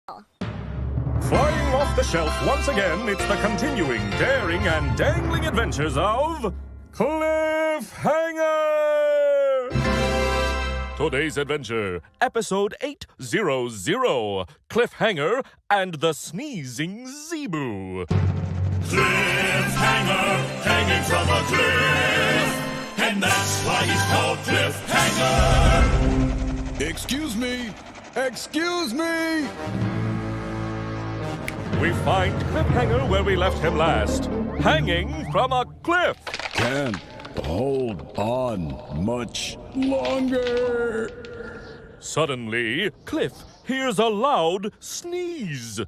Flying off the shelf once again, it's the continuing, daring, and dangling adventures of Cliffhanger! Today's adventure, episode 800, Cliffhanger and the Sneezing Zebu. Cliffhanger, hanging from a cliff, and that's why he's called Cliffhanger. Excuse me! Excuse me! We find Cliffhanger where we left him last, hanging from a cliff. Can't hold on much longer. Suddenly, Cliff hears a loud sneeze.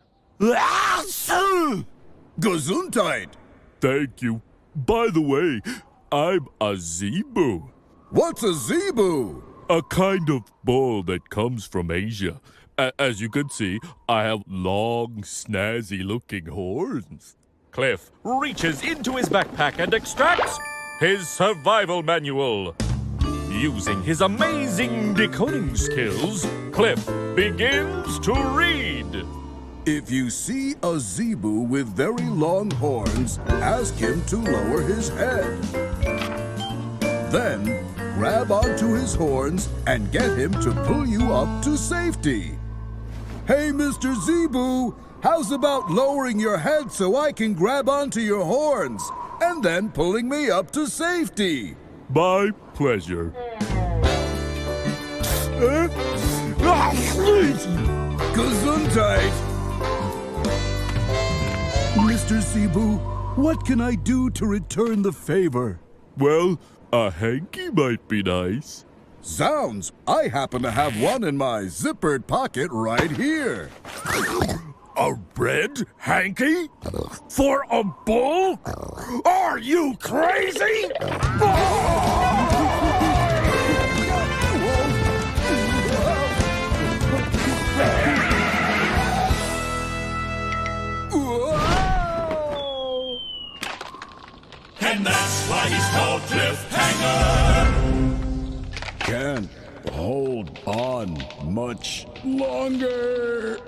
Gesundheit! Thank you. By the way, I'm a Zebu. What's a Zebu? A kind of bull that comes from Asia. As you can see, I have long, snazzy-looking horns. Cliff reaches into his backpack and extracts his survival manual. Using his amazing decoding skills, Cliff begins to read. If you see a Zebu with very long horns, ask him to lower his head. Then, grab onto his horns and get him to pull you up to safety. Hey, Mr. Zebu, how's about lowering your head so I can grab onto your horns and then pulling me up to safety? My pleasure. Gesundheit! Mr. Zebu, what can I do to return the favor? Well, a hanky might be nice. Zounds, I happen to have one in my zippered pocket right here. A red hanky? For a bull? Are you crazy? And that's why he's called Cliffhanger. Can't hold on much longer.